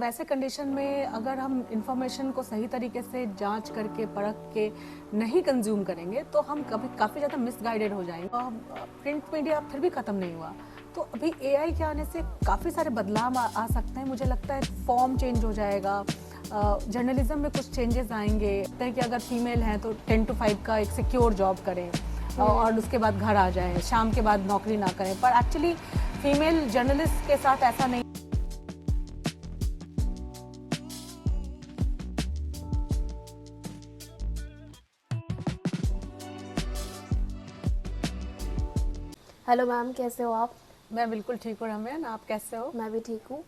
वैसे कंडीशन में अगर हम इंफॉर्मेशन को सही तरीके से जांच करके परख के नहीं कंज्यूम करेंगे तो हम कभी काफ़ी ज़्यादा मिसगाइडेड हो जाएंगे। प्रिंट मीडिया फिर भी ख़त्म नहीं हुआ, तो अभी एआई के आने से काफ़ी सारे बदलाव आ सकते हैं। मुझे लगता है फॉर्म चेंज हो जाएगा, जर्नलिज्म में कुछ चेंजेस आएंगे। कि अगर फीमेल हैं तो 10 to 5 का एक सिक्योर जॉब करें और उसके बाद घर आ जाएं, शाम के बाद नौकरी ना करें, पर एक्चुअली फीमेल जर्नलिस्ट के साथ ऐसा नहीं। हेलो मैम, कैसे हो आप? मैं बिल्कुल ठीक हूँ रमेन, आप कैसे हो? मैं भी ठीक हूँ।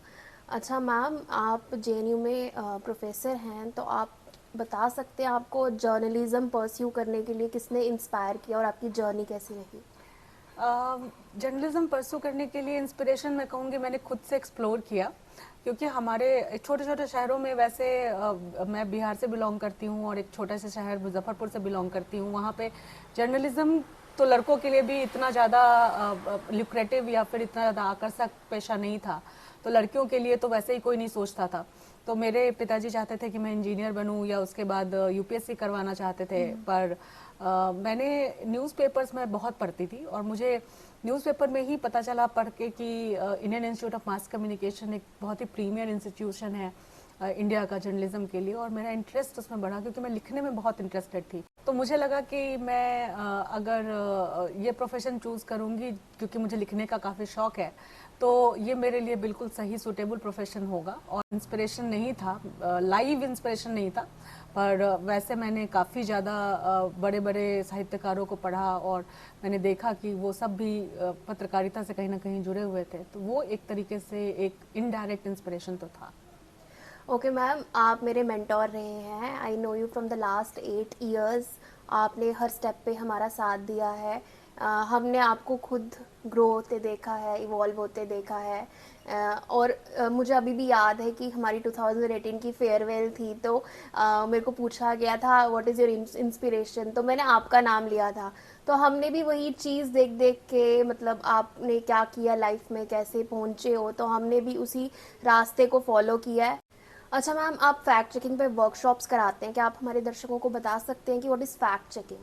अच्छा मैम, आप जेएनयू में प्रोफेसर हैं, तो आप बता सकते हैं आपको जर्नलिज्म परस्यू करने के लिए किसने इंस्पायर किया और आपकी जर्नी कैसी रही? जर्नलिज्म परस्यू करने के लिए इंस्पिरेशन मैं कहूँगी मैंने खुद से एक्सप्लोर किया, क्योंकि हमारे छोटे छोटे शहरों में वैसे मैं बिहार से बिलोंग करती हूँ और एक छोटे से शहर मुजफ्फरपुर से बिलोंग करती हूँ। वहाँ पे जर्नलिज्म तो लड़कों के लिए भी इतना ज़्यादा ल्यूक्रेटिव या फिर इतना ज़्यादा आकर्षक पेशा नहीं था, तो लड़कियों के लिए तो वैसे ही कोई नहीं सोचता था। तो मेरे पिताजी चाहते थे कि मैं इंजीनियर बनूं या उसके बाद यूपीएससी करवाना चाहते थे, पर मैंने न्यूज़पेपर्स में बहुत पढ़ती थी और मुझे न्यूज़पेपर में ही पता चला पढ़ के कि Indian institute of mass communication एक बहुत ही प्रीमियर इंस्टीट्यूशन है इंडिया का जर्नलिज्म के लिए, और मेरा इंटरेस्ट उसमें बढ़ा क्योंकि मैं लिखने में बहुत इंटरेस्टेड थी। तो मुझे लगा कि मैं अगर ये प्रोफेशन चूज़ करूँगी क्योंकि मुझे लिखने का काफ़ी शौक है, तो ये मेरे लिए बिल्कुल सही सूटेबल प्रोफेशन होगा। और इंस्पिरेशन नहीं था, लाइव इंस्पिरेशन नहीं था, पर वैसे मैंने काफ़ी ज़्यादा बड़े बड़े साहित्यकारों को पढ़ा और मैंने देखा कि वो सब भी पत्रकारिता से कहीं ना कहीं जुड़े हुए थे, तो वो एक तरीके से एक इनडायरेक्ट इंस्पिरेशन तो था। ओके मैम, आप मेरे मेंटोर रहे हैं। आई know you from the last 8 years। आपने हर स्टेप पे हमारा साथ दिया है। हमने आपको खुद ग्रो होते देखा है, इवॉल्व होते देखा है। और मुझे अभी भी याद है कि हमारी 2018 की फेयरवेल थी, तो मेरे को पूछा गया था व्हाट इज़ योर इंस्पिरेशन, तो मैंने आपका नाम लिया था। तो हमने भी वही चीज़ देख देख के, मतलब आपने क्या किया लाइफ में, कैसे पहुँचे हो, तो हमने भी उसी रास्ते को फॉलो किया है। अच्छा मैम, आप फैक्ट चेकिंग पे वर्कशॉप्स कराते हैं, क्या आप हमारे दर्शकों को बता सकते हैं कि व्हाट इज़ फैक्ट चेकिंग?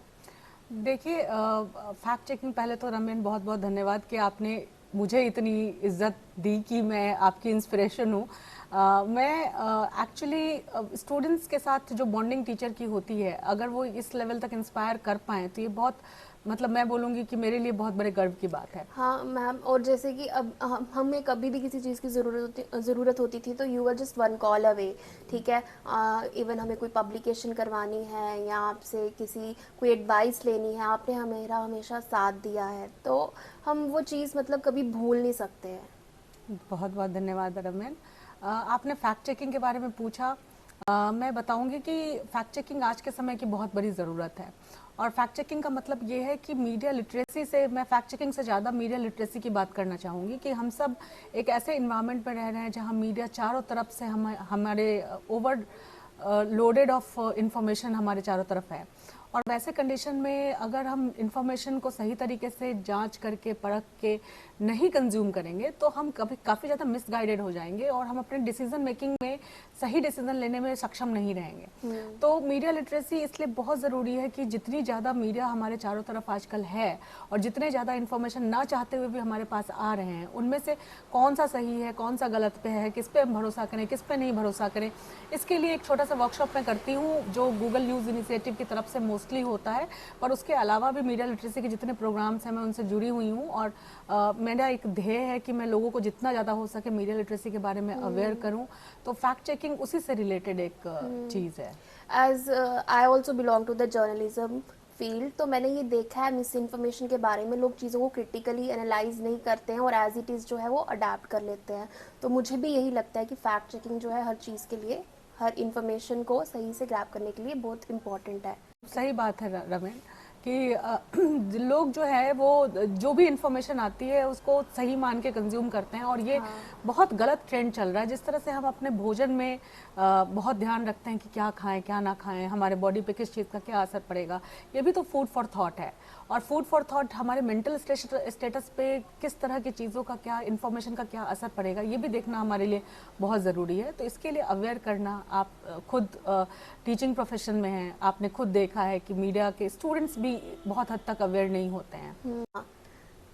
देखिए, फैक्ट चेकिंग, पहले तो रमेन बहुत बहुत धन्यवाद कि आपने मुझे इतनी इज्जत दी कि मैं आपकी इंस्पिरेशन हूँ। मैं एक्चुअली स्टूडेंट्स के साथ जो बॉन्डिंग टीचर की होती है, अगर वो इस लेवल तक इंस्पायर कर पाएँ तो ये बहुत, मतलब मैं बोलूँगी कि मेरे लिए बहुत बड़े गर्व की बात है। हाँ मैम, और जैसे कि अब हमें कभी भी किसी चीज़ की ज़रूरत होती थी, तो you are just one call away. ठीक है, इवन हमें कोई पब्लिकेशन करवानी है या आपसे कोई एडवाइस लेनी है, आपने मेरा हमेशा साथ दिया है, तो हम वो चीज़ मतलब कभी भूल नहीं सकते हैं। बहुत बहुत धन्यवाद रमेन। आपने फैक्ट चेकिंग के बारे में पूछा। मैं बताऊंगी कि फैक्ट चेकिंग आज के समय की बहुत बड़ी ज़रूरत है, और फैक्ट चेकिंग का मतलब ये है कि मीडिया लिटरेसी से, मैं फैक्ट चेकिंग से ज़्यादा मीडिया लिटरेसी की बात करना चाहूँगी कि हम सब एक ऐसे इन्वायरमेंट में रह रहे हैं जहाँ मीडिया चारों तरफ से हमारे ओवर लोडेड ऑफ इंफॉर्मेशन हमारे चारों तरफ है। और वैसे कंडीशन में अगर हम इंफॉर्मेशन को सही तरीके से जांच करके परख के नहीं कंज्यूम करेंगे तो हम कभी काफ़ी ज़्यादा मिसगाइडेड हो जाएंगे और हम अपने डिसीजन मेकिंग में सही डिसीजन लेने में सक्षम नहीं रहेंगे। तो मीडिया लिटरेसी इसलिए बहुत ज़रूरी है कि जितनी ज़्यादा मीडिया हमारे चारों तरफ आजकल है और जितने ज़्यादा इन्फॉर्मेशन ना चाहते हुए भी हमारे पास आ रहे हैं, उनमें से कौन सा सही है, कौन सा गलत पे है, किस पे हम भरोसा करें, किस पे नहीं भरोसा करें, इसके लिए एक छोटा सा वर्कशॉप मैं करती हूँ जो गूगल न्यूज़ इनिशिएटिव की तरफ से मोस्टली होता है। पर उसके अलावा भी मीडिया लिटरेसी के जितने प्रोग्राम्स हैं मैं उनसे जुड़ी हुई हूँ, और मेरा एक ध्येय है कि मैं लोगों को जितना ज़्यादा हो सके मीडिया लिटरेसी के बारे में अवेयर करूँ। तो फैक्ट चेकिंग उसी से रिलेटेड एक चीज़ है। As I also belong to the journalism field, तो मैंने ये देखा है मिस इन्फॉर्मेशन के बारे में लोग चीज़ों को क्रिटिकली एनालाइज नहीं करते हैं और एज इट इज़ जो है वो अडेप्ट कर लेते हैं। तो मुझे भी यही लगता है कि फैक्ट चेकिंग जो है हर चीज़ के लिए, हर इन्फॉर्मेशन को सही से ग्रैब करने के लिए बहुत इम्पॉर्टेंट है। सही बात है रमेन, कि लोग जो है वो जो भी इंफॉर्मेशन आती है उसको सही मान के कंज्यूम करते हैं, और ये हाँ। बहुत गलत ट्रेंड चल रहा है। जिस तरह से हम अपने भोजन में बहुत ध्यान रखते हैं कि क्या खाएं क्या ना खाएं, हमारे बॉडी पे किस चीज़ का क्या असर पड़ेगा, ये भी तो फूड फॉर थॉट है। और फूड फॉर थॉट हमारे मेंटल स्टेटस पे किस तरह की चीज़ों का, क्या इन्फॉर्मेशन का क्या असर पड़ेगा, ये भी देखना हमारे लिए बहुत ज़रूरी है। तो इसके लिए अवेयर करना, आप खुद टीचिंग प्रोफेशन में हैं, आपने खुद देखा है कि मीडिया के स्टूडेंट्स भी बहुत हद तक अवेयर नहीं होते हैं। हाँ।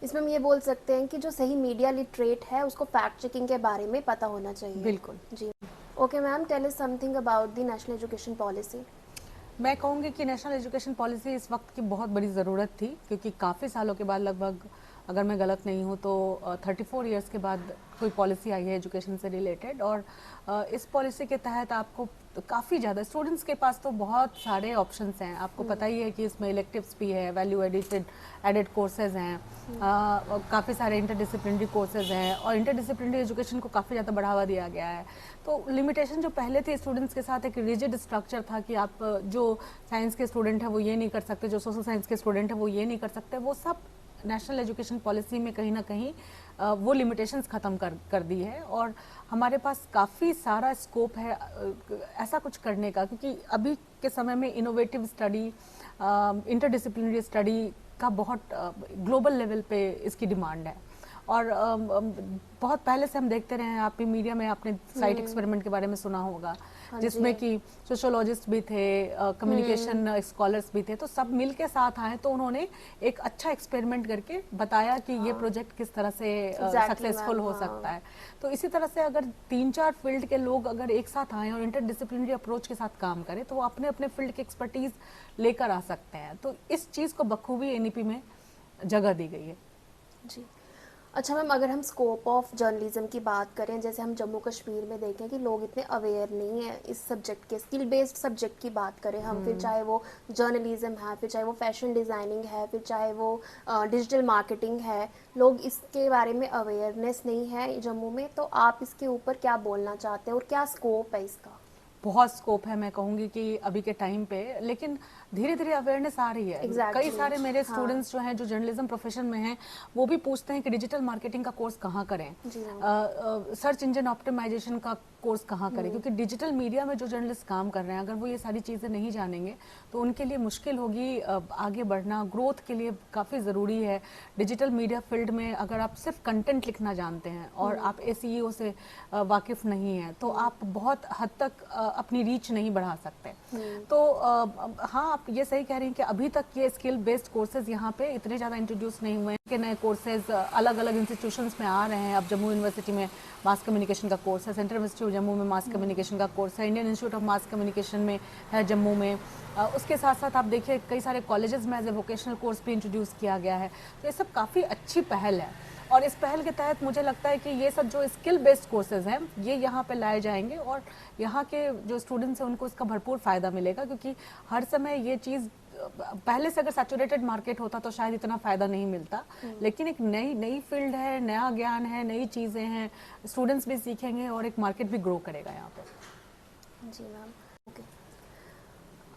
इसमें हम ये बोल सकते हैं कि जो सही मीडिया लिटरेट है उसको फैक्ट चेकिंग के बारे में पता होना चाहिए। बिल्कुल। जी। Okay ma'am, tell us something about the national education policy. मैं कहूँगी कि नेशनल एजुकेशन पॉलिसी इस वक्त की बहुत बड़ी ज़रूरत थी, क्योंकि काफ़ी सालों के बाद, लगभग अगर मैं गलत नहीं हूँ तो 34 ईयर्स के बाद कोई पॉलिसी आई है एजुकेशन से रिलेटेड। और इस पॉलिसी के तहत आपको काफ़ी ज़्यादा स्टूडेंट्स के पास तो बहुत सारे ऑप्शंस हैं। आपको पता ही है कि इसमें इलेक्टिव्स भी है, वैल्यू एडेड कोर्सेज हैं, काफ़ी सारे इंटरडिसिप्लिनरी कोर्सेज हैं, और इंटरडिसिप्लिनरी एजुकेशन को काफ़ी ज़्यादा बढ़ावा दिया गया है। तो लिमिटेशन जो पहले थी स्टूडेंट्स के साथ, एक रिजिड स्ट्रक्चर था कि आप जो साइंस के स्टूडेंट हैं वो ये नहीं कर सकते, जो सोशल साइंस के स्टूडेंट हैं वो ये नहीं कर सकते, वो सब नेशनल एजुकेशन पॉलिसी में कहीं ना कहीं वो लिमिटेशंस ख़त्म कर दी है। और हमारे पास काफ़ी सारा स्कोप है ऐसा कुछ करने का, क्योंकि अभी के समय में इनोवेटिव स्टडी, इंटरडिसिप्लिनरी स्टडी का बहुत ग्लोबल लेवल पे इसकी डिमांड है। और बहुत पहले से हम देखते रहे हैं, आप भी मीडिया में आपने साइट एक्सपेरिमेंट के बारे में सुना होगा, जिसमें कि सोशोलॉजिस्ट भी थे, कम्युनिकेशन स्कॉलर्स भी थे, तो सब मिल के साथ आए, तो उन्होंने एक अच्छा एक्सपेरिमेंट करके बताया कि ये प्रोजेक्ट किस तरह से सक्सेसफुल हो सकता है। तो इसी तरह से अगर 3-4 फील्ड के लोग अगर एक साथ आए और इंटरडिसिप्लिनरी अप्रोच के साथ काम करें, तो वो अपने अपने फील्ड की एक्सपर्टीज लेकर आ सकते हैं। तो इस चीज़ को बखूबी एनईपी में जगह दी गई है। जी। अच्छा मैम, अगर हम स्कोप ऑफ जर्नलिज्म की बात करें, जैसे हम जम्मू कश्मीर में देखें कि लोग इतने अवेयर नहीं है इस सब्जेक्ट के, स्किल बेस्ड सब्जेक्ट की बात करें हम, फिर चाहे वो जर्नलिज्म है, फिर चाहे वो फैशन डिज़ाइनिंग है, फिर चाहे वो डिजिटल मार्केटिंग है, लोग इसके बारे में अवेयरनेस नहीं है जम्मू में। तो आप इसके ऊपर क्या बोलना चाहते हैं और क्या स्कोप है इसका? बहुत स्कोप है, मैं कहूँगी कि अभी के टाइम पे, लेकिन धीरे धीरे अवेयरनेस आ रही है। Exactly. कई सारे मेरे हाँ। स्टूडेंट्स जो हैं, जो जर्नलिज्म प्रोफेशन में हैं, वो भी पूछते हैं कि डिजिटल मार्केटिंग का कोर्स कहाँ करें, सर्च इंजन ऑप्टिमाइजेशन का कोर्स कहाँ करें, क्योंकि डिजिटल मीडिया में जो जर्नलिस्ट काम कर रहे हैं, अगर वो ये सारी चीज़ें नहीं जानेंगे तो उनके लिए मुश्किल होगी आगे बढ़ना। ग्रोथ के लिए काफ़ी ज़रूरी है डिजिटल मीडिया फील्ड में। अगर आप सिर्फ कंटेंट लिखना जानते हैं और आप एसईओ से वाकिफ़ नहीं हैं, तो आप बहुत हद तक अपनी रीच नहीं बढ़ा सकते। तो हाँ, आप ये सही कह रही हैं कि अभी तक ये स्किल बेस्ड कोर्सेज यहाँ पे इतने ज़्यादा इंट्रोड्यूस नहीं हुए हैं, कि नए कोर्सेज अलग अलग इंस्टीट्यूशंस में आ रहे हैं। अब जम्मू यूनिवर्सिटी में मास कम्युनिकेशन का कोर्स है, सेंट्रल इंस्टीट्यूट जम्मू में मास कम्युनिकेशन का कोर्स है, Indian institute of mass communication में है जम्मू में। उसके साथ साथ आप देखिए कई सारे कॉलेजेस में एज ए वोकेशनल कोर्स भी इंट्रोड्यूस किया गया है। तो ये सब काफ़ी अच्छी पहल है, और इस पहल के तहत मुझे लगता है कि ये सब जो स्किल बेस्ड कोर्सेज हैं ये यहाँ पे लाए जाएंगे, और यहाँ के जो स्टूडेंट्स हैं उनको इसका भरपूर फ़ायदा मिलेगा। क्योंकि हर समय ये चीज़, पहले से अगर सैचुरेटेड मार्केट होता तो शायद इतना फ़ायदा नहीं मिलता, लेकिन एक नई फील्ड है, नया ज्ञान है, नई चीज़ें हैं, स्टूडेंट्स भी सीखेंगे और एक मार्केट भी ग्रो करेगा यहाँ पर। जी मैम। ओके।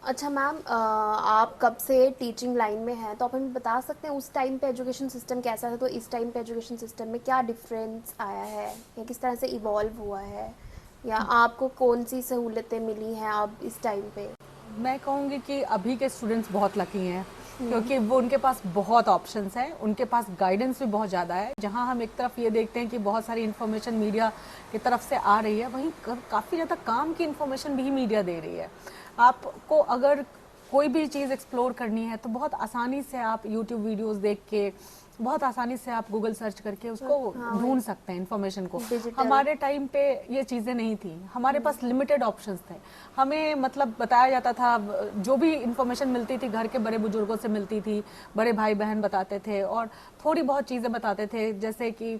अच्छा मैम, आप कब से टीचिंग लाइन में हैं, तो आप हमें बता सकते हैं उस टाइम पे एजुकेशन सिस्टम कैसा था, तो इस टाइम पे एजुकेशन सिस्टम में क्या डिफरेंस आया है, या किस तरह से इवॉल्व हुआ है, या आपको कौन सी सहूलतें मिली हैं अब इस टाइम पे? मैं कहूँगी कि अभी के स्टूडेंट्स बहुत लकी हैं, क्योंकि वो उनके पास बहुत ऑप्शंस हैं, उनके पास गाइडेंस भी बहुत ज़्यादा है। जहाँ हम एक तरफ ये देखते हैं कि बहुत सारी इन्फॉर्मेशन मीडिया की तरफ से आ रही है, वहीं काफ़ी ज़्यादा काम की इन्फॉर्मेशन भी मीडिया दे रही है। आपको अगर कोई भी चीज़ एक्सप्लोर करनी है तो बहुत आसानी से आप यूट्यूब वीडियोस देख के, बहुत आसानी से आप गूगल सर्च करके उसको ढूंढ सकते हैं इन्फॉर्मेशन को। हमारे टाइम पे ये चीज़ें नहीं थी, हमारे पास लिमिटेड ऑप्शंस थे। हमें मतलब बताया जाता था, जो भी इन्फॉर्मेशन मिलती थी घर के बड़े बुजुर्गों से मिलती थी, बड़े भाई बहन बताते थे, और थोड़ी बहुत चीज़ें बताते थे, जैसे कि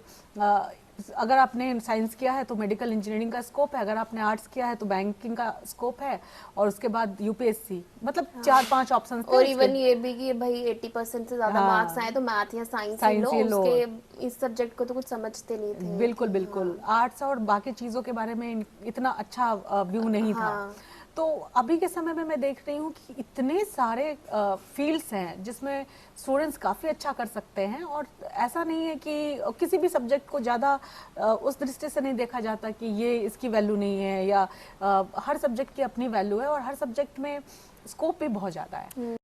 अगर आपने साइंस किया है तो मेडिकल इंजीनियरिंग का स्कोप है, अगर आपने आर्ट्स किया है तो बैंकिंग का स्कोप है, और उसके बाद यूपीएससी, मतलब 4-5 ऑप्शन थे। और इवन ये भी कि भाई 80% से ज्यादा मार्क्स आए तो मैथ या साइंस ही लो, उसके इस सब्जेक्ट को तो कुछ समझते नहीं थे। बिल्कुल बिल्कुल। आर्ट्स और बाकी चीज़ों के बारे में इतना अच्छा व्यू नहीं था। तो अभी के समय में मैं देख रही हूँ कि इतने सारे फील्ड्स हैं जिसमें स्टूडेंट्स काफ़ी अच्छा कर सकते हैं, और ऐसा नहीं है कि किसी भी सब्जेक्ट को ज़्यादा उस दृष्टि से नहीं देखा जाता कि ये इसकी वैल्यू नहीं है, या हर सब्जेक्ट की अपनी वैल्यू है और हर सब्जेक्ट में स्कोप भी बहुत ज़्यादा है।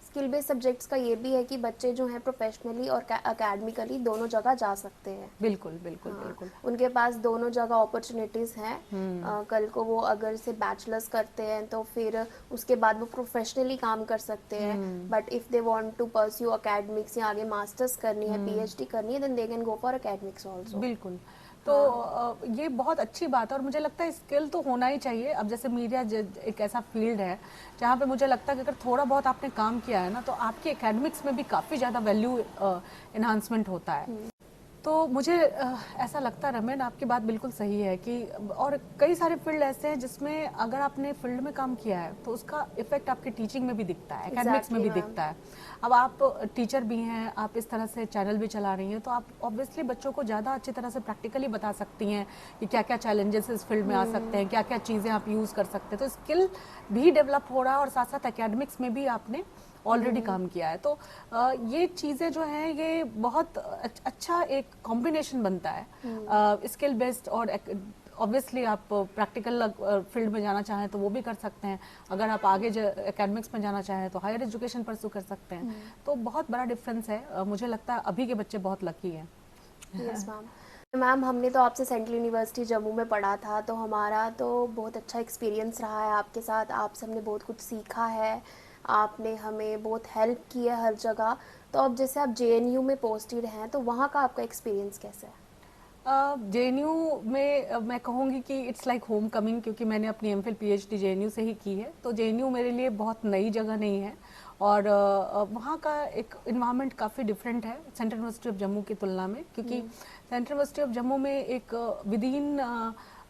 स्किल बेस्ड सब्जेक्ट्स का ये भी है कि बच्चे जो हैं प्रोफेशनली और एकेडमिकली दोनों जगह जा सकते हैं। बिल्कुल बिल्कुल हाँ, बिल्कुल। उनके पास दोनों जगह अपॉर्चुनिटीज़ हैं। कल को वो अगर से बैचलर्स करते हैं तो फिर उसके बाद वो प्रोफेशनली काम कर सकते हैं, but if they want to pursue academics या आगे मास्टर्स करनी है, पीएचडी करनी है, then they can go for academics also. बिल्कुल। तो ये बहुत अच्छी बात है और मुझे लगता है स्किल तो होना ही चाहिए। अब जैसे मीडिया एक ऐसा फील्ड है जहाँ पे मुझे लगता है कि अगर थोड़ा बहुत आपने काम किया है ना, तो आपके एकेडमिक्स में भी काफ़ी ज़्यादा वैल्यू एनहांसमेंट होता है। तो मुझे ऐसा लगता है रमेन, आपकी बात बिल्कुल सही है कि और कई सारे फील्ड ऐसे हैं जिसमें अगर आपने फील्ड में काम किया है तो उसका इफेक्ट आपके टीचिंग में भी दिखता है, एकेडमिक्स में भी दिखता है। अब आप टीचर भी हैं, आप इस तरह से चैनल भी चला रही हैं, तो आप ऑब्वियसली बच्चों को ज़्यादा अच्छी तरह से प्रैक्टिकली बता सकती हैं कि क्या क्या चैलेंजेस इस फील्ड में आ सकते हैं, क्या क्या चीज़ें आप यूज़ कर सकते हैं। तो स्किल भी डेवलप हो रहा है और साथ साथ एकेडमिक्स में भी आपने ऑलरेडी काम किया है। तो ये चीज़ें जो हैं ये बहुत अच्छा एक कॉम्बिनेशन बनता है स्किल बेस्ड और ऑब्वियसली आप प्रैक्टिकल फील्ड में जाना चाहें तो वो भी कर सकते हैं, अगर आप आगे एकेडमिक्स में जाना चाहें तो हायर एजुकेशन परस्यू कर सकते हैं। तो बहुत बड़ा डिफरेंस है। मुझे लगता है अभी के बच्चे बहुत लकी हैं। यस मैम, हमने तो आपसे सेंट्रल यूनिवर्सिटी जम्मू में पढ़ा था, तो हमारा तो बहुत अच्छा एक्सपीरियंस रहा है आपके साथ। आपसे हमने बहुत कुछ सीखा है, आपने हमें बहुत हेल्प की है हर जगह। तो अब जैसे आप जेएनयू में पोस्टेड हैं, तो वहाँ का आपका एक्सपीरियंस कैसा है? जेएनयू में मैं कहूँगी कि इट्स लाइक होम कमिंग, क्योंकि मैंने अपनी एमफिल पीएचडी जेएनयू से ही की है। तो जेएनयू मेरे लिए बहुत नई जगह नहीं है और वहाँ का एक इन्वायरमेंट काफ़ी डिफरेंट है सेंट्रल यूनिवर्सिटी ऑफ जम्मू की तुलना में, क्योंकि सेंट्रल यूनिवर्सिटी ऑफ जम्मू में एक विद इन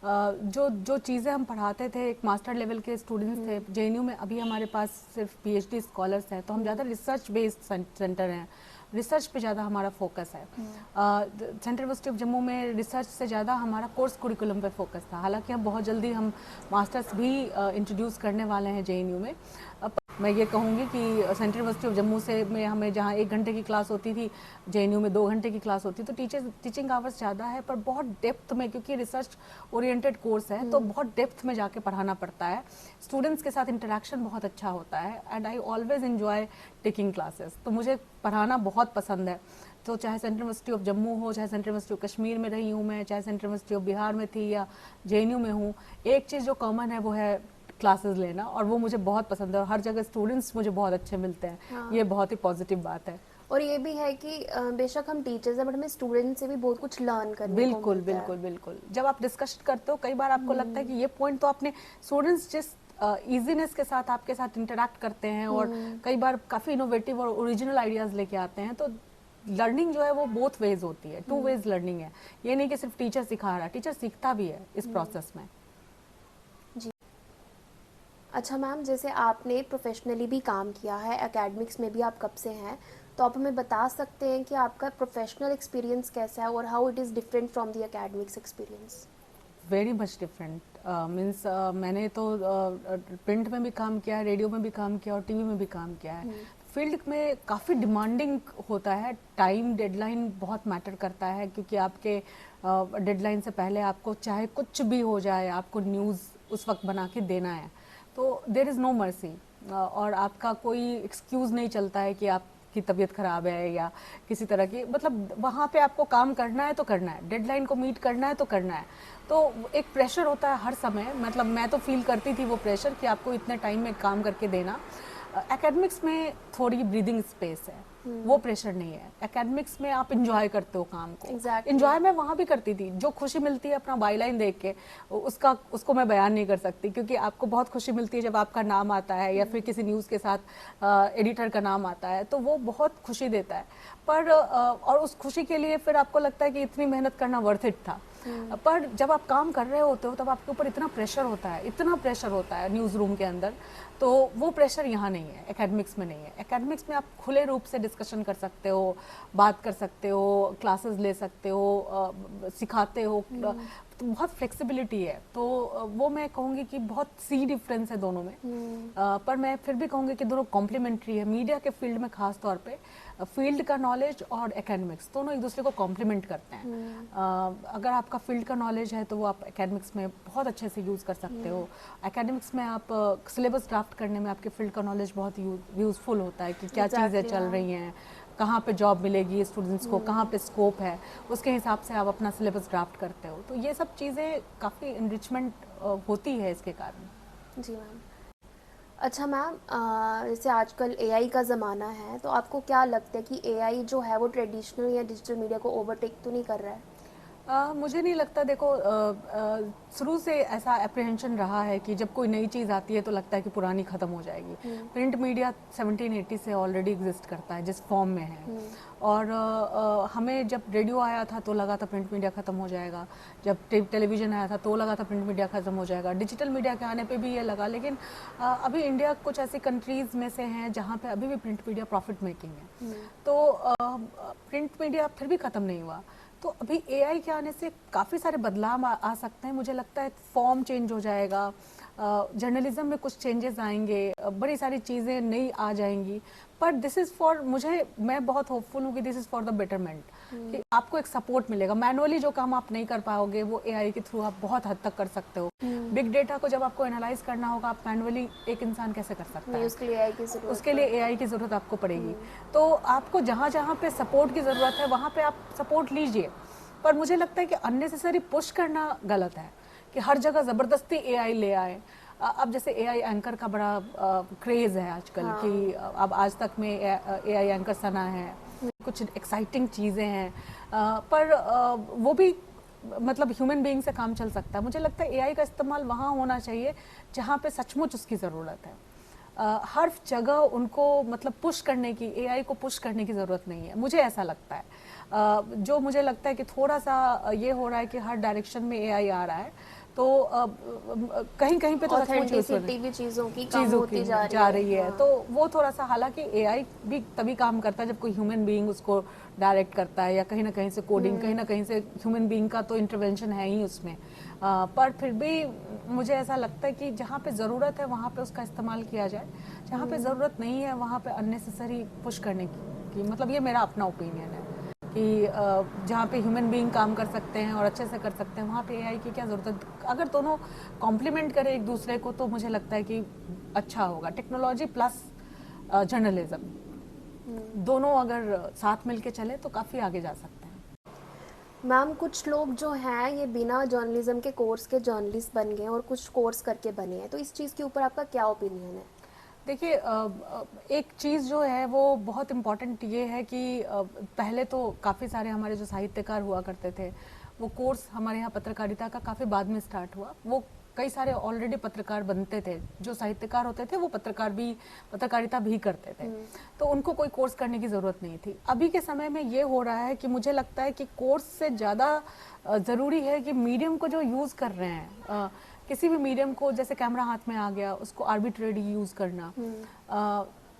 जो चीज़ें हम पढ़ाते थे, एक मास्टर लेवल के स्टूडेंट्स थे। जेएनयू में अभी हमारे पास सिर्फ पीएचडी स्कॉलर्स हैं, तो हम ज़्यादा रिसर्च बेस्ड सेंटर हैं, रिसर्च पे ज़्यादा हमारा फोकस है। सेंट्रल यूनिवर्सिटी ऑफ जम्मू में रिसर्च से ज़्यादा हमारा कोर्स कुरिकुलम पे फोकस था। हालांकि हम बहुत जल्दी हम मास्टर्स भी इंट्रोड्यूस करने वाले हैं जेएनयू में। मैं ये कहूँगी कि सेंट्रल यूनिवर्सिटी ऑफ जम्मू से में हमें जहाँ 1 घंटे की क्लास होती थी, जेएनयू में 2 घंटे की क्लास होती, तो टीचिंग आवर्स ज़्यादा है, पर बहुत डेप्थ में, क्योंकि रिसर्च ओरिएंटेड कोर्स है तो बहुत डेप्थ में जाके पढ़ाना पड़ता है। स्टूडेंट्स के साथ इंटरेक्शन बहुत अच्छा होता है and I always enjoy taking classes. तो मुझे पढ़ाना बहुत पसंद है। तो चाहे सेंट्रल यूनिवर्सिटी ऑफ जम्मू हो, चाहे सेंट्रल यूनिवर्सिटी ऑफ कश्मीर में रही हूँ मैं, चाहे सेंट्रल यूनिवर्सिटी ऑफ बिहार में थी या जेएनयू में हूँ, एक चीज़ जो कॉमन है वो है क्लासेस लेना, और वो मुझे बहुत पसंद है और हर जगह स्टूडेंट्स मुझे बहुत अच्छे मिलते हैं। हाँ। ये बहुत ही पॉजिटिव बात है। और ये भी है कि बेशक हम टीचर्स हैं, बट हमें स्टूडेंट से भी बहुत कुछ लर्न करने को बिल्कुल मिलता है। बिल्कुल बिल्कुल। जब आप डिस्कशन करते हो, कई बार आपको लगता है कि ये पॉइंट तो आपने स्टूडेंट्स जिस इजीनेस के साथ आपके साथ इंटरेक्ट करते हैं और कई बार काफ़ी इनोवेटिव और ओरिजिनल आइडियाज़ लेके आते हैं, तो लर्निंग जो है वो बोथ वेज होती है, 2 वेज लर्निंग है। ये नहीं कि सिर्फ टीचर सिखा रहा है, टीचर सीखता भी है इस प्रोसेस में। जी अच्छा मैम, जैसे आपने प्रोफेशनली भी काम किया है, एकेडमिक्स में भी आप कब से हैं, तो आप हमें बता सकते हैं कि आपका प्रोफेशनल एक्सपीरियंस कैसा है और how it is different from the academics experience? Very much different. Means मैंने तो प्रिंट में भी काम किया है, रेडियो में भी काम किया और टीवी में भी काम किया है। फील्ड में काफ़ी डिमांडिंग होता है, टाइम डेडलाइन बहुत मैटर करता है, क्योंकि आपके डेडलाइन से पहले आपको चाहे कुछ भी हो जाए, आपको न्यूज़ उस वक्त बना के देना है। तो देयर इज़ नो मर्सी और आपका कोई एक्सक्यूज़ नहीं चलता है कि आपकी तबीयत ख़राब है या किसी तरह की, मतलब वहाँ पे आपको काम करना है तो करना है, डेडलाइन को मीट करना है तो करना है। तो एक प्रेशर होता है हर समय, मतलब मैं तो फील करती थी वो प्रेशर कि आपको इतने टाइम में काम करके देना। एकेडमिक्स में थोड़ी ब्रीदिंग स्पेस है, वो प्रेशर नहीं है। एकेडमिक्स में आप इंजॉय करते हो काम को। इंजॉय मैं वहाँ भी करती थी, जो खुशी मिलती है अपना बाईलाइन देख के, उसको मैं बयान नहीं कर सकती, क्योंकि आपको बहुत खुशी मिलती है जब आपका नाम आता है या फिर किसी न्यूज़ के साथ एडिटर का नाम आता है, तो वो बहुत खुशी देता है। पर और उस खुशी के लिए फिर आपको लगता है कि इतनी मेहनत करना वर्थ इट था। पर जब आप काम कर रहे होते हो तब आपके ऊपर इतना प्रेशर होता है, इतना प्रेशर होता है न्यूज़ रूम के अंदर, तो वो प्रेशर यहाँ नहीं है, एकेडमिक्स में नहीं है। एकेडमिक्स में आप खुले रूप से डिस्कशन कर सकते हो, बात कर सकते हो, क्लासेस ले सकते हो, सिखाते हो, तो बहुत फ्लेक्सिबिलिटी है, तो वो मैं कहूँगी कि बहुत सी डिफरेंस है दोनों में। पर मैं फिर भी कहूँगी कि दोनों कॉम्प्लीमेंट्री है। मीडिया के फील्ड में खास तौर पे फील्ड का नॉलेज और एकेडमिक्स दोनों एक दूसरे को कॉम्प्लीमेंट करते हैं। अगर आपका फील्ड का नॉलेज है तो वो आप एकेडमिक्स में बहुत अच्छे से यूज़ कर सकते हो। एकेडमिक्स में आप सिलेबस ड्राफ्ट करने में आपके फील्ड का नॉलेज बहुत यूज़फुल होता है कि क्या चीज़ें चल रही हैं, कहाँ पे जॉब मिलेगी स्टूडेंट्स को, कहाँ पे स्कोप है, उसके हिसाब से आप अपना सिलेबस ड्राफ्ट करते हो। तो ये सब चीज़ें काफ़ी इनरिचमेंट होती है इसके कारण। जी मैम। अच्छा मैम, जैसे आजकल एआई का ज़माना है, तो आपको क्या लगता है कि एआई जो है वो ट्रेडिशनल या डिजिटल मीडिया को ओवरटेक तो नहीं कर रहा है? मुझे नहीं लगता। देखो, शुरू से ऐसा एप्रीहेंशन रहा है कि जब कोई नई चीज़ आती है तो लगता है कि पुरानी ख़त्म हो जाएगी। प्रिंट मीडिया 1780 से ऑलरेडी एग्जिस्ट करता है जिस फॉर्म में है। और हमें जब रेडियो आया था तो लगा था प्रिंट मीडिया ख़त्म हो जाएगा, जब टेलीविज़न आया था तो लगा था प्रिंट मीडिया ख़त्म हो जाएगा, डिजिटल मीडिया के आने पे भी ये लगा। लेकिन अभी इंडिया कुछ ऐसी कंट्रीज़ में से हैं जहाँ पे अभी भी प्रिंट मीडिया प्रॉफिट मेकिंग है। तो प्रिंट मीडिया फिर भी ख़त्म नहीं हुआ। तो अभी एआई के आने से काफ़ी सारे बदलाव आ सकते हैं। मुझे लगता है फॉर्म चेंज हो जाएगा, जर्नलिज्म में कुछ चेंजेस आएंगे, बड़ी सारी चीज़ें नई आ जाएंगी। पर दिस इज़ फॉर, मैं बहुत होपफुल हूँ कि this is for the betterment, कि आपको एक सपोर्ट मिलेगा। मैनुअली जो काम आप नहीं कर पाओगे वो एआई के थ्रू आप बहुत हद तक कर सकते हो। बिग डेटा को जब आपको एनालाइज करना होगा, आप मैनुअली एक इंसान कैसे कर सकता है? उसके लिए एआई की ज़रूरत उसके लिए एआई की ज़रूरत आपको पड़ेगी। तो आपको जहाँ जहाँ पे सपोर्ट की ज़रूरत है वहाँ पे आप सपोर्ट लीजिए। पर मुझे लगता है कि अननेसेसरी पुश करना गलत है, कि हर जगह ज़बरदस्ती एआई ले आए। अब जैसे एआई एंकर का बड़ा क्रेज़ है आजकल। हाँ। कि अब आज तक में एआई एंकर सना है, कुछ एक्साइटिंग चीज़ें हैं, पर वो भी मतलब ह्यूमन बीइंग से काम चल सकता है। मुझे लगता है एआई का इस्तेमाल वहाँ होना चाहिए जहाँ पे सचमुच उसकी ज़रूरत है। हर जगह उनको मतलब पुश करने की, एआई को पुश करने की ज़रूरत नहीं है, मुझे ऐसा लगता है। जो मुझे लगता है कि थोड़ा सा ये हो रहा है कि हर डायरेक्शन में एआई आ रहा है, तो कहीं कहीं पे तो ऑथेंटिसिटी भी चीज़ों की जा रही है। तो वो थोड़ा सा, हालांकि एआई भी तभी काम करता है जब कोई ह्यूमन बीइंग उसको डायरेक्ट करता है, या कहीं ना कहीं से कोडिंग, कहीं ना कहीं से ह्यूमन बीइंग का तो इंटरवेंशन है ही उसमें। पर फिर भी मुझे ऐसा लगता है कि जहाँ पे ज़रूरत है वहाँ पे उसका इस्तेमाल किया जाए, जहाँ पे ज़रूरत नहीं है वहाँ पे अननेसेसरी पुश करने की मतलब ये मेरा अपना ओपिनियन है कि जहाँ पे ह्यूमन बीइंग काम कर सकते हैं और अच्छे से कर सकते हैं वहाँ पे एआई की क्या ज़रूरत है। अगर दोनों कॉम्प्लीमेंट करें एक दूसरे को तो मुझे लगता है कि अच्छा होगा। टेक्नोलॉजी प्लस जर्नलिज्म दोनों अगर साथ मिलके चले तो काफ़ी आगे जा सकते हैं। मैम, कुछ लोग जो हैं ये बिना जर्नलिज्म के कोर्स के जर्नलिस्ट बन गए और कुछ कोर्स करके बने हैं, तो इस चीज़ के ऊपर आपका क्या ओपिनियन है? देखिए, एक चीज़ जो है वो बहुत इम्पॉर्टेंट ये है कि पहले तो काफ़ी सारे हमारे जो साहित्यकार हुआ करते थे, वो कोर्स हमारे यहाँ पत्रकारिता का काफ़ी बाद में स्टार्ट हुआ। वो कई सारे ऑलरेडी पत्रकार बनते थे, जो साहित्यकार होते थे वो पत्रकारिता भी करते थे, तो उनको कोई कोर्स करने की ज़रूरत नहीं थी। अभी के समय में ये हो रहा है कि मुझे लगता है कि कोर्स से ज़्यादा ज़रूरी है कि मीडियम को जो यूज़ कर रहे हैं, किसी भी मीडियम को, जैसे कैमरा हाथ में आ गया उसको आर्बिट्रेरी यूज़ करना,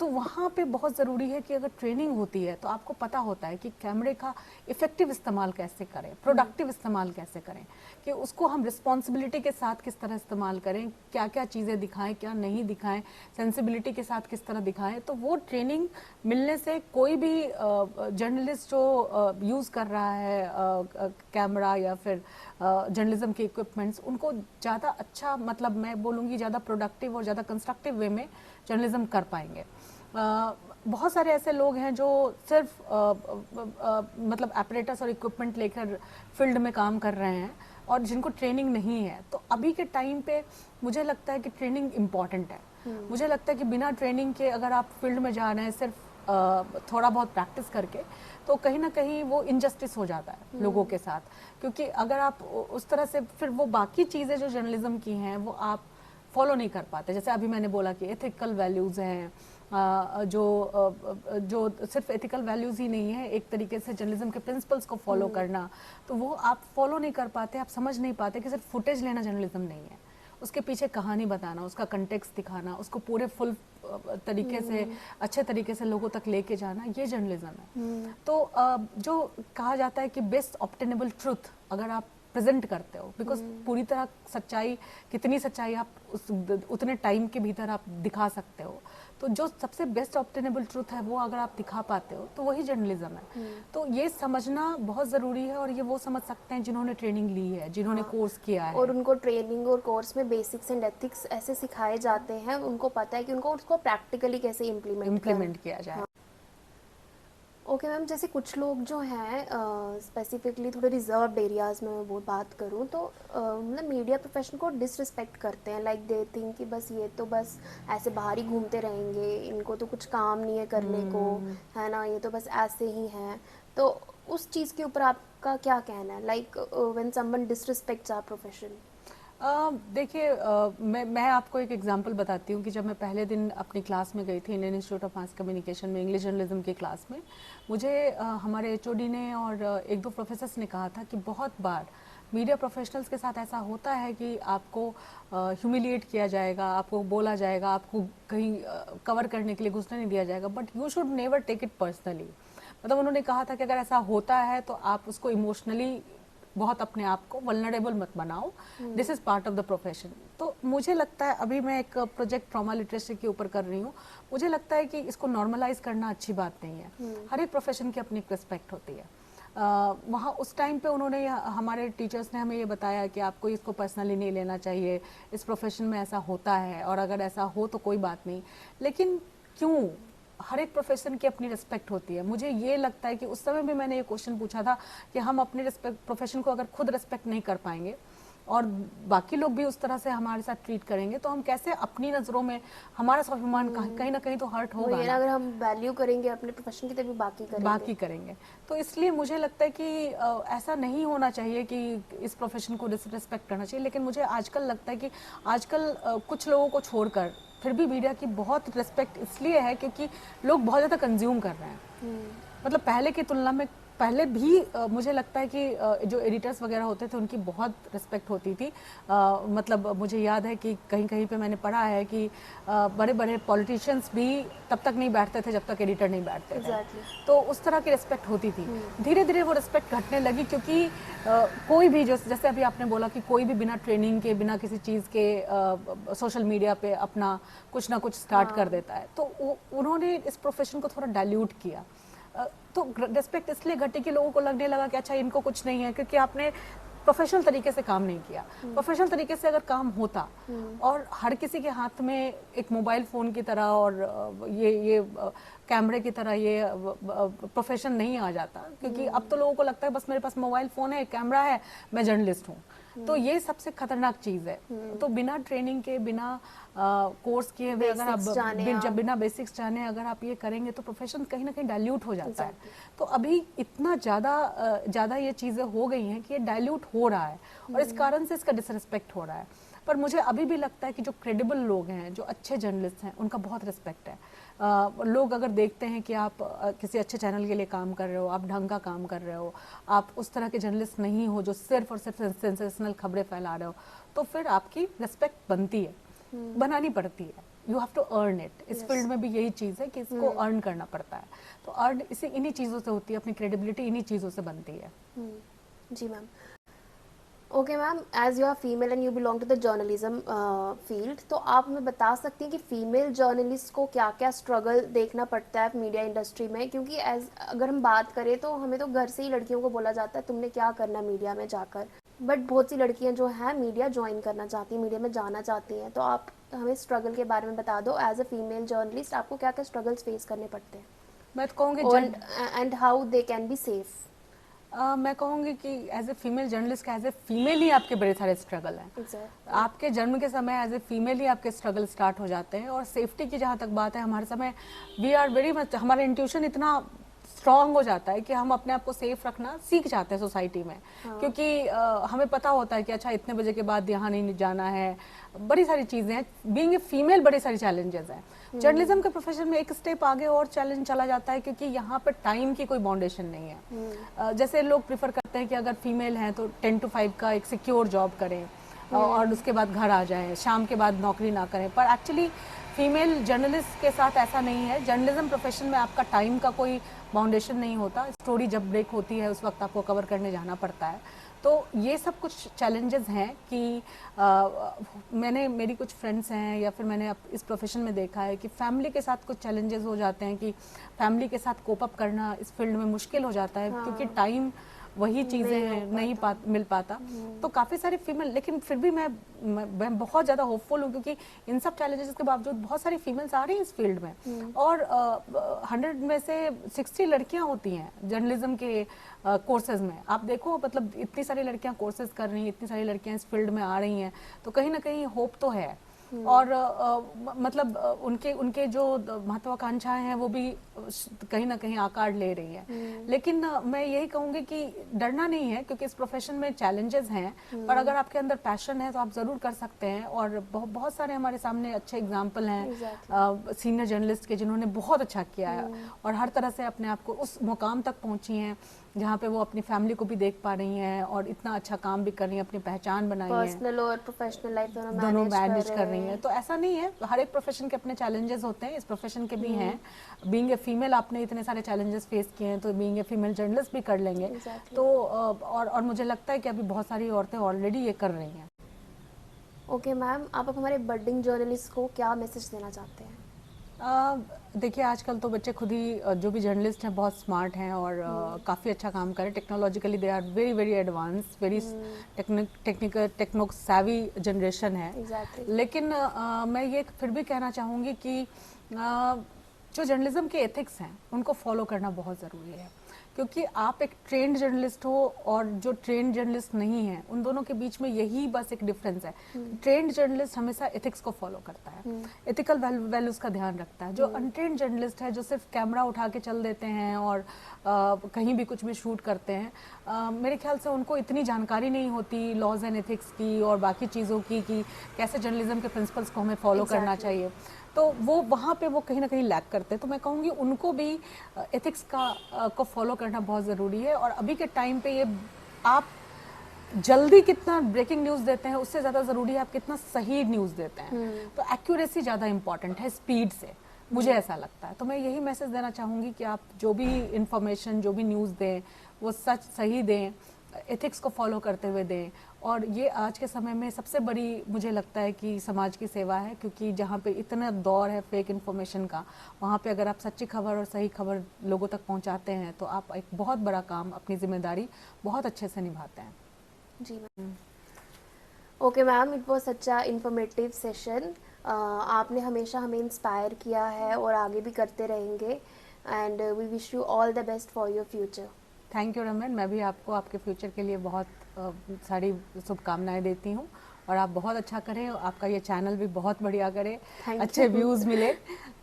तो वहाँ पे बहुत ज़रूरी है कि अगर ट्रेनिंग होती है तो आपको पता होता है कि कैमरे का इफ़ेक्टिव इस्तेमाल कैसे करें, प्रोडक्टिव इस्तेमाल कैसे करें, कि उसको हम रिस्पॉन्सिबिलिटी के साथ किस तरह इस्तेमाल करें, क्या क्या चीज़ें दिखाएं, क्या नहीं दिखाएं, सेंसिबिलिटी के साथ किस तरह दिखाएं। तो वो ट्रेनिंग मिलने से कोई भी जर्नलिस्ट जो यूज़ कर रहा है कैमरा या फिर जर्नलिज्म के इक्विपमेंट्स, उनको ज़्यादा अच्छा, मतलब मैं बोलूँगी ज़्यादा प्रोडक्टिव और ज़्यादा कंस्ट्रक्टिव वे में जर्नलिज्म कर पाएंगे। बहुत सारे ऐसे लोग हैं जो सिर्फ मतलब एपरेटस और इक्विपमेंट लेकर फील्ड में काम कर रहे हैं और जिनको ट्रेनिंग नहीं है। तो अभी के टाइम पे मुझे लगता है कि ट्रेनिंग इम्पॉर्टेंट है। मुझे लगता है कि बिना ट्रेनिंग के अगर आप फील्ड में जा रहे हैं सिर्फ थोड़ा बहुत प्रैक्टिस करके, तो कहीं ना कहीं वो इनजस्टिस हो जाता है लोगों के साथ, क्योंकि अगर आप उस तरह से फिर वो बाकी चीज़ें जो जर्नलिज्म की हैं वो आप फॉलो नहीं कर पाते। जैसे अभी मैंने बोला कि एथिकल वैल्यूज़ हैं, जो सिर्फ एथिकल वैल्यूज़ ही नहीं है, एक तरीके से जर्नलिज्म के प्रिंसिपल्स को फॉलो करना, तो वो आप फॉलो नहीं कर पाते, आप समझ नहीं पाते कि सिर्फ फुटेज लेना जर्नलिज्म नहीं है, उसके पीछे कहानी बताना, उसका कंटेक्स्ट दिखाना, उसको पूरे फुल तरीके से, अच्छे तरीके से लोगों तक लेके जाना, ये जर्नलिज्म है। तो जो कहा जाता है कि बेस्ट ऑब्टेनेबल ट्रुथ अगर आप प्रेजेंट करते हो, बिकॉज पूरी तरह सच्चाई, कितनी सच्चाई आप उतने टाइम के भीतर आप दिखा सकते हो। तो जो सबसे बेस्ट ऑब्टेनेबल ट्रूथ है वो अगर आप दिखा पाते हो तो वही जर्नलिज्म है। तो ये समझना बहुत ज़रूरी है, और ये वो समझ सकते हैं जिन्होंने ट्रेनिंग ली है, जिन्होंने कोर्स किया है। और उनको ट्रेनिंग और कोर्स में बेसिक्स एंड एथिक्स ऐसे सिखाए जाते हैं, उनको पता है कि उनको उसको प्रैक्टिकली कैसे इम्प्लीमेंट किया जाए। ओके मैम, जैसे कुछ लोग जो हैं स्पेसिफिकली थोड़े रिजर्व्ड एरियाज़ में मैं वो बात करूँ तो मतलब मीडिया प्रोफेशन को डिसरिस्पेक्ट करते हैं, लाइक दे थिंक कि बस ये तो बस ऐसे बाहर ही घूमते रहेंगे, इनको तो कुछ काम नहीं है करने को, है ना, ये तो बस ऐसे ही हैं। तो उस चीज़ के ऊपर आपका क्या कहना है, like when someone disrespects our profession? देखिए, मैं आपको एक एग्जांपल बताती हूँ कि जब मैं पहले दिन अपनी क्लास में गई थी Indian institute of mass communication में, इंग्लिश जर्नलिज्म की क्लास में, मुझे हमारे एचओडी ने और एक दो प्रोफेसर्स ने कहा था कि बहुत बार मीडिया प्रोफेशनल्स के साथ ऐसा होता है कि आपको ह्यूमिलिएट किया जाएगा, आपको बोला जाएगा, आपको कहीं कवर करने के लिए घुसने नहीं दिया जाएगा, but you should never take it personally. मतलब उन्होंने कहा था कि अगर ऐसा होता है तो आप उसको इमोशनली बहुत अपने आप को वल्नरेबल मत बनाओ, this is part of the profession. तो मुझे लगता है, अभी मैं एक प्रोजेक्ट ट्रॉमा लिटरेसी के ऊपर कर रही हूँ, मुझे लगता है कि इसको नॉर्मलाइज करना अच्छी बात नहीं है। हर एक प्रोफेशन की अपनी रिस्पेक्ट होती है। वहाँ उस टाइम पे उन्होंने, हमारे टीचर्स ने हमें ये बताया कि आपको इसको पर्सनली नहीं लेना चाहिए, इस प्रोफेशन में ऐसा होता है, और अगर ऐसा हो तो कोई बात नहीं। लेकिन क्यों, हर एक प्रोफेशन की अपनी रिस्पेक्ट होती है। मुझे ये लगता है कि उस समय भी मैंने ये क्वेश्चन पूछा था कि हम अपने रिस्पेक्ट प्रोफेशन को अगर खुद रिस्पेक्ट नहीं कर पाएंगे और बाकी लोग भी उस तरह से हमारे साथ ट्रीट करेंगे तो हम कैसे, अपनी नज़रों में हमारा स्वाभिमान कहीं ना कहीं तो हर्ट होगा ना। अगर हम वैल्यू करेंगे अपने प्रोफेशन की तभी बाकी करेंगे। तो इसलिए मुझे लगता है कि ऐसा नहीं होना चाहिए कि इस प्रोफेशन को डिसरिस्पेक्ट करना चाहिए। लेकिन मुझे आजकल लगता है कि आजकल कुछ लोगों को छोड़कर फिर भी मीडिया की बहुत रिस्पेक्ट इसलिए है क्योंकि लोग बहुत ज़्यादा कंज्यूम कर रहे हैं। मतलब पहले की तुलना में, पहले भी मुझे लगता है कि जो एडिटर्स वगैरह होते थे उनकी बहुत रिस्पेक्ट होती थी। मतलब मुझे याद है कि कहीं कहीं पे मैंने पढ़ा है कि बड़े बड़े पॉलिटिशियंस भी तब तक नहीं बैठते थे जब तक एडिटर नहीं बैठते थे। तो उस तरह की रिस्पेक्ट होती थी। धीरे धीरे वो रिस्पेक्ट घटने लगी क्योंकि कोई भी, जो जैसे अभी आपने बोला कि कोई भी बिना ट्रेनिंग के, बिना किसी चीज़ के सोशल मीडिया पे अपना कुछ ना कुछ स्टार्ट कर देता है। तो उन्होंने इस प्रोफेशन को थोड़ा डाइल्यूट किया। तो रिस्पेक्ट इसलिए घटी कि लोगों को लगने लगा कि अच्छा इनको कुछ नहीं है, क्योंकि आपने प्रोफेशनल तरीके से काम नहीं किया। प्रोफेशनल तरीके से अगर काम होता और हर किसी के हाथ में एक मोबाइल फ़ोन की तरह और ये कैमरे की तरह ये प्रोफेशन नहीं आ जाता, क्योंकि अब तो लोगों को लगता है बस मेरे पास मोबाइल फ़ोन है, कैमरा है, मैं जर्नलिस्ट हूँ। तो ये सबसे खतरनाक चीज़ है। तो बिना ट्रेनिंग के, बिना कोर्स किए हुए, अगर आप बिना बेसिक्स जाने अगर आप ये करेंगे तो प्रोफेशन कहीं ना कहीं डाइल्यूट हो जाता है। तो अभी इतना ज़्यादा ये चीज़ें हो गई हैं कि ये डाइल्यूट हो रहा है और इस कारण से इसका डिसरिस्पेक्ट हो रहा है। पर मुझे अभी भी लगता है कि जो क्रेडिबल लोग हैं, जो अच्छे जर्नलिस्ट हैं, उनका बहुत रिस्पेक्ट है। लोग अगर देखते हैं कि आप किसी अच्छे चैनल के लिए काम कर रहे हो, आप ढंग का काम कर रहे हो, आप उस तरह के जर्नलिस्ट नहीं हो जो सिर्फ और सिर्फ सेंसेशनल खबरें फैला रहे हो, तो फिर आपकी रिस्पेक्ट बनती है, बनानी पड़ती है। You have to earn it. इस फील्ड में भी यही चीज़ है कि इसको अर्न करना पड़ता है। तो अर्न इन्हीं चीज़ों से होती है, अपनी क्रेडिबिलिटी इन्हीं चीज़ों से बनती है। जी ma'am. Okay ma'am, as you are female and you belong to the journalism field, तो आप हमें बता सकती हैं कि फीमेल जर्नलिस्ट को क्या क्या स्ट्रगल देखना पड़ता है मीडिया इंडस्ट्री में? क्योंकि अगर हम बात करें तो हमें तो घर से ही लड़कियों को बोला जाता है तुमने क्या करना मीडिया में जाकर, बट बहुत सी लड़कियां जो हैं मीडिया ज्वाइन करना चाहती हैं, मीडिया में जाना चाहती हैं। तो आप हमें स्ट्रगल के बारे में बता दो, एज अ फीमेल जर्नलिस्ट आपको क्या क्या स्ट्रगल्स फेस करने पड़ते हैं? मैं तो कहूँगी and how they can be safe. मैं कहूँगी कि एज ए फीमेल जर्नलिस्ट का, एज ए फीमेल ही आपके बड़े सारे स्ट्रगल हैं। आपके जन्म के समय एज ए फीमेल ही आपके स्ट्रगल स्टार्ट हो जाते हैं। और सेफ्टी की जहाँ तक बात है, हमारे समय वी आर वेरी मच, हमारा इंट्यूशन इतना स्ट्रांग हो जाता है कि हम अपने आप को सेफ रखना सीख जाते हैं सोसाइटी में। क्योंकि हमें पता होता है कि अच्छा इतने बजे के बाद यहाँ नहीं जाना है, बड़ी सारी चीज़ें हैं। बीइंग ए फीमेल बड़ी सारी चैलेंजेस हैं। जर्नलिज्म के प्रोफेशन में एक स्टेप आगे और चैलेंज चला जाता है, क्योंकि यहाँ पर टाइम की कोई बाउंडेशन नहीं है। जैसे लोग प्रिफर करते हैं कि अगर फीमेल हैं तो 10 to 5 का एक सिक्योर जॉब करें और उसके बाद घर आ जाएं, शाम के बाद नौकरी ना करें। पर एक्चुअली फीमेल जर्नलिस्ट के साथ ऐसा नहीं है। जर्नलिज्म प्रोफेशन में आपका टाइम का कोई बाउंडेशन नहीं होता। स्टोरी जब ब्रेक होती है उस वक्त आपको कवर करने जाना पड़ता है। तो ये सब कुछ चैलेंजेस हैं कि मेरी कुछ फ्रेंड्स हैं या फिर मैंने इस प्रोफेशन में देखा है कि फैमिली के साथ कुछ चैलेंजेस हो जाते हैं कि फैमिली के साथ कोप अप करना इस फील्ड में मुश्किल हो जाता है, क्योंकि टाइम वही चीज़ें हैं मिल पाता। तो काफ़ी सारी फीमेल, लेकिन फिर भी मैं बहुत ज़्यादा होपफुल हूँ, क्योंकि इन सब चैलेंजेस के बावजूद बहुत सारी फीमेल्स आ रही हैं इस फील्ड में, और 100 में से 60 लड़कियां होती हैं जर्नलिज्म के कोर्सेज में। आप देखो, मतलब इतनी सारी लड़कियां कोर्सेज कर रही हैं, इतनी सारी लड़कियां इस फील्ड में आ रही हैं, तो कहीं ना कहीं होप तो है। और मतलब उनके जो महत्वाकांक्षाएं हैं वो भी कहीं ना कहीं आकार ले रही हैं। लेकिन मैं यही कहूंगी कि डरना नहीं है, क्योंकि इस प्रोफेशन में चैलेंजेस हैं, पर अगर आपके अंदर पैशन है तो आप जरूर कर सकते हैं। और बहुत सारे हमारे सामने अच्छे एग्जाम्पल हैं सीनियर जर्नलिस्ट के, जिन्होंने बहुत अच्छा किया है और हर तरह से अपने आप को उस मुकाम तक पहुंची हैं जहाँ पे वो अपनी फैमिली को भी देख पा रही हैं और इतना अच्छा काम भी कर रही हैं, अपनी पहचान बनाई है, पर्सनल और प्रोफेशनल लाइफ दोनों मैनेज कर रही हैं। तो ऐसा नहीं है, हर एक प्रोफेशन के अपने चैलेंजेस होते हैं, इस प्रोफेशन के भी हैं। बीइंग ए फीमेल आपने इतने सारे चैलेंजेस फेस किए हैं, तो बीइंग ए फीमेल जर्नलिस्ट भी कर लेंगे। तो और मुझे लगता है कि अभी बहुत सारी औरतें ऑलरेडी ये कर रही हैं। ओके मैम, आप हमारे बडिंग जर्नलिस्ट को क्या मैसेज देना चाहते हैं? देखिए, आजकल तो बच्चे खुद ही जो भी जर्नलिस्ट हैं बहुत स्मार्ट हैं और काफ़ी अच्छा काम करें। Technologically they are very very advance, very technical techno savvy generation है। लेकिन मैं ये फिर भी कहना चाहूँगी कि जो जर्नलिज्म के एथिक्स हैं उनको फॉलो करना बहुत ज़रूरी है, क्योंकि आप एक ट्रेंड जर्नलिस्ट हो और जो ट्रेंड जर्नलिस्ट नहीं है, उन दोनों के बीच में यही बस एक डिफरेंस है। ट्रेंड जर्नलिस्ट हमेशा एथिक्स को फॉलो करता है, एथिकल वैल्यूज का ध्यान रखता है। जो अनट्रेंड जर्नलिस्ट है, जो सिर्फ कैमरा उठा के चल देते हैं और कहीं भी कुछ भी शूट करते हैं, मेरे ख्याल से उनको इतनी जानकारी नहीं होती लॉज एंड एथिक्स की और बाकी चीज़ों की, कि कैसे जर्नलिज्म के प्रिंसिपल्स को हमें फॉलो करना चाहिए। तो वो वहाँ पे वो कहीं ना कहीं लैक करते हैं। तो मैं कहूँगी उनको भी एथिक्स को फॉलो करना बहुत ज़रूरी है। और अभी के टाइम पे ये आप जल्दी कितना ब्रेकिंग न्यूज़ देते हैं, उससे ज़्यादा ज़रूरी है आप कितना सही न्यूज़ देते हैं। तो एक्यूरेसी ज़्यादा इंपॉर्टेंट है स्पीड से, मुझे ऐसा लगता है। तो मैं यही मैसेज देना चाहूँगी कि आप जो भी इंफॉर्मेशन, जो भी न्यूज़ दें, वो सच सही दें, एथिक्स को फॉलो करते हुए दें। और ये आज के समय में सबसे बड़ी मुझे लगता है कि समाज की सेवा है, क्योंकि जहाँ पे इतना दौर है फेक इन्फॉर्मेशन का, वहाँ पे अगर आप सच्ची खबर और सही खबर लोगों तक पहुँचाते हैं तो आप एक बहुत बड़ा काम, अपनी जिम्मेदारी बहुत अच्छे से निभाते हैं। जी ma'am. Okay ma'am, it was such a informative session. आपने हमेशा हमें इंस्पायर किया है और आगे भी करते रहेंगे, and we wish you all the best for your future. Thank you Raman, मैं भी आपको आपके फ्यूचर के लिए बहुत सारी शुभकामनाएं देती हूँ और आप बहुत अच्छा करें, आपका ये चैनल भी बहुत बढ़िया करे, अच्छे व्यूज़ मिले।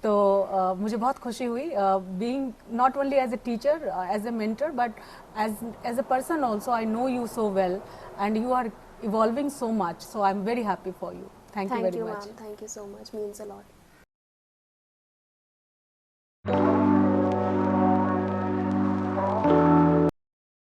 तो मुझे बहुत खुशी हुई being not only as a teacher, as a mentor, but as a person also. I know you so well and you are evolving so much, so I'm very happy for you. Thank you very much. Thank you, ma'am. Thank you so much. Means a lot.